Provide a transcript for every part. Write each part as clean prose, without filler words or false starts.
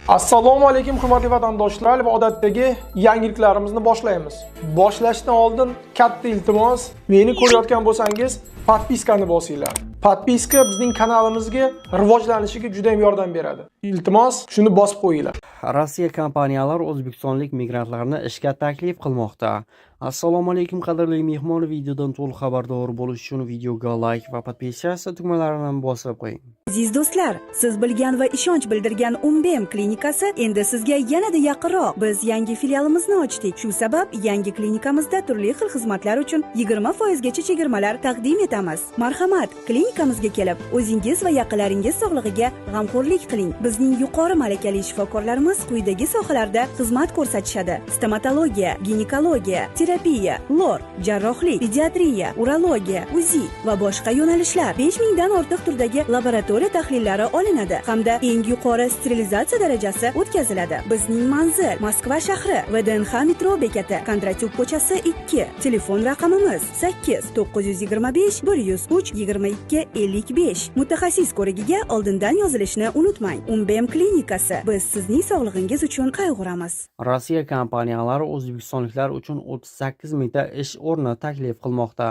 Assalomu alaykum hurmatli vatandoshlar va odatdagi yangiliklarimizni boshlaymiz. Boshlashdan oldin katta iltimos, meni ko'rayotgan bo'lsangiz, podpiskani bosinglar. Podpiska bizning kanalimizga rivojlanishiga juda ham yordam beradi. Iltimos, shuni bosib qo'yinglar. Rossiya kompaniyalari o'zbekistonlik migrantlarni ishga taklif qilmoqda. Assalomu alaykum qadrli mehmon, videodan to'liq xabardor bo'lish uchun videoga like va podpiska tugmalarini bosib qo'ying. Aziz do'stlar, siz bilgan va ishonch bildirgan Umbem klinikasi endi sizga yanada yaqinroq. Biz yangi filialimizni ochdik. Shu sabab yangi klinikamizda turli xil xizmatlar uchun 20% gacha chegirmalar taqdim etamiz. Marhamat, klinikamizga kelib, o'zingiz va yaqinlaringiz sog'lig'iga g'amxo'rlik qiling. Bizning yuqori malakali shifokorlarimiz quyidagi sohalarda xizmat ko'rsatishadi: stomatologiya, ginekologiya, terapiya, lor, jarrohlik, pediatriya, urologiya, UZI va boshqa yo'nalishlar. 5000 dan ortiq turdagi laboratoriya tahlillari olinadi hamda eng yuqori sterilizatsiya darajasi o'tkaziladi. Bizning manzil Moskva shahri, VDNX metro bekati, Kondratyuk ko'chasi 2. Telefon raqamimiz 8 925 103 22 55. Mutaxassis ko'rigiga oldindan yozilishni unutmang. Umbem klinikasi. Biz sizning sog'lig'ingiz uchun qayg'uramiz. Rossiya kompaniyalari o'zbekistonliklar uchun 38 mingta ish o'rni taklif qilmoqda.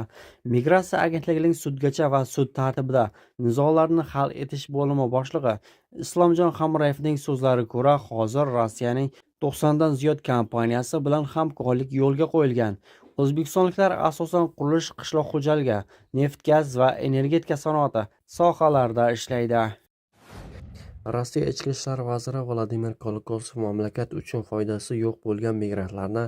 Migratsiya agentligining sudgacha va sud tartibida nizolarni hal etish bo'limi boshlig'i Islomjon Hamrayevning so'zlariga ko'ra, hozir Rossiyaning 90 dan ziyod kompaniyasi bilan hamkorlik yo'lga qo'yilgan. O'zbekistonliklar asosan qurilish, qishloq xo'jaligi, neft, gaz va energetika sanoati sohalarida ishlaydi. Rossiya ichki ishlar vaziri Vladimir Kolokosov mamlakat uchun foydasi yo'q bo'lgan migrantlarni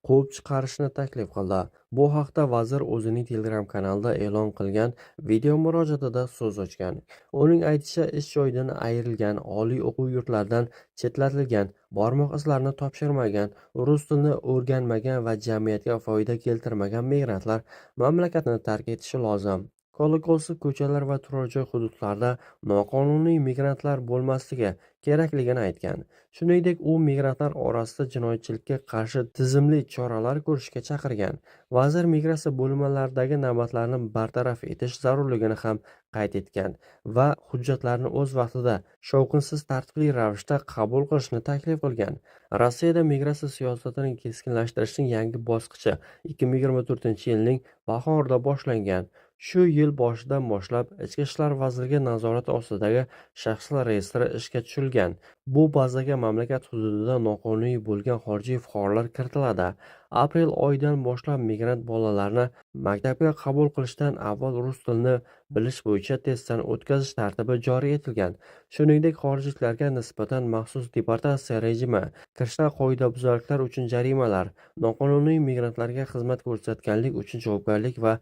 quvib chiqarishni taklif qildi. Bu haqda vazir o'zining Telegram kanalida e'lon qilgan video murojaatida so'z ochgan. Uning aytishicha, ish joyidan ayrilgan, oliy o'quv yurtlaridan chetlatilgan, barmoq izlarini topshirmagan, rus tilini o'rganmagan va jamiyatga foyda keltirmagan migrantlar mamlakatni tark etishi lozim. Kolokosov ko'chalar va turar joy hududlarida noqonuniy migrantlar bo'lmasligi kerakligini aytgan. Shuningdek, u migrantlar orasida jinoyatchilikka qarshi tizimli choralar ko'rishga chaqirgan. Vazir migratsiya bo'linmalaridagi navbatlarni bartaraf etish zarurligini ham qayd etgan va hujjatlarni o'z vaqtida shovqinsiz tartibli ravishda qabul qilishni taklif qilgan. Rossiyada migratsiya siyosatini keskinlashtirishning yangi bosqichi 2024-yilning bahorida boshlangan. Shu yil boshidan boshlab Ichki ishlar vazirligi nazorati ostidagi shaxslar reyestri ishga tushirilgan. Bu bazaga mamlakat hududida noqonuniy bo'lgan xorijiy fuqarolar kiritiladi. Aprel oyidan boshlab migrant bolalarni maktabga qabul qilishdan avval rus tilini bilish bo'yicha testdan o'tkazish tartibi joriy etilgan. Shuningdek, xorijliklarga nisbatan maxsus deportatsiya rejimi, kirishda qoidabuzarliklar uchun jarimalar, noqonuniy migrantlarga xizmat ko'rsatganlik uchun javobgarlik va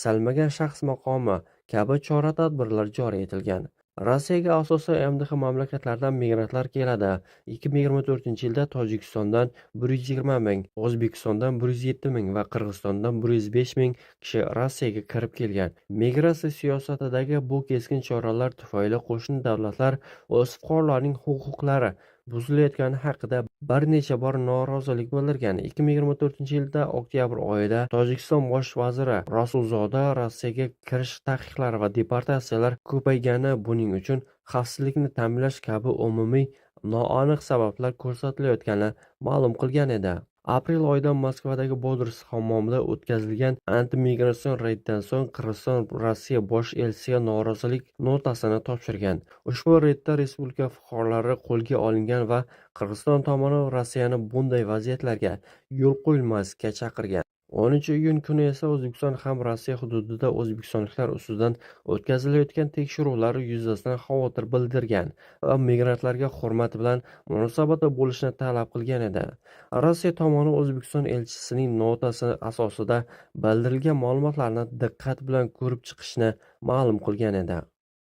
salmagan shaxs maqomi kabi chora-tadbirlar joriy etilgan. Rossiyaga asosan MDH mamlakatlaridan migrantlar keladi. 2024-yilda Tojikistondan 120 ming, O'zbekistondan 107 ming va Qirg'izistondan 105 ming kishi Rossiyaga kirib kelgan. Migratsiya siyosatidagi bu keskin choralar tufayli qo'shni davlatlar o'z fuqarolarining huquqlari buzilayotgani haqida bir necha bor norozilik bildirgan. 2024-yilda oktyabr oyida Tojikiston bosh vaziri Rasulzoda Rossiyaga kirish taqiqlari va deportatsiyalar ko'paygani, buning uchun xavfsizlikni ta'minlash kabi umumiy noaniq sabablar ko'rsatilayotganini ma'lum qilgan edi. Aprel oyida Moskvadagi Bodris hammomida o'tkazilgan antimigratsion reyddan so'ng Qirg'iziston Rossiya bosh elchisiga norozilik notasini topshirgan. Ushbu reydda respublika fuqarolari qo'lga olingan va Qirg'iziston tomoni Rossiyani bunday vaziyatlarga yo'l qo'yilmaslikka chaqirgan. 10-iyun kuni esa O'zbekiston ham Rossiya hududida o'zbekistonliklar ustidan o'tkazilayotgan tekshiruvlar yuzasidan xavotir bildirgan va migrantlarga hurmat bilan munosabatda bo'lishni talab qilgan edi. Rossiya tomoni O'zbekiston elchisining notasi asosida bildirilgan ma'lumotlarni diqqat bilan ko'rib chiqishni ma'lum qilgan edi.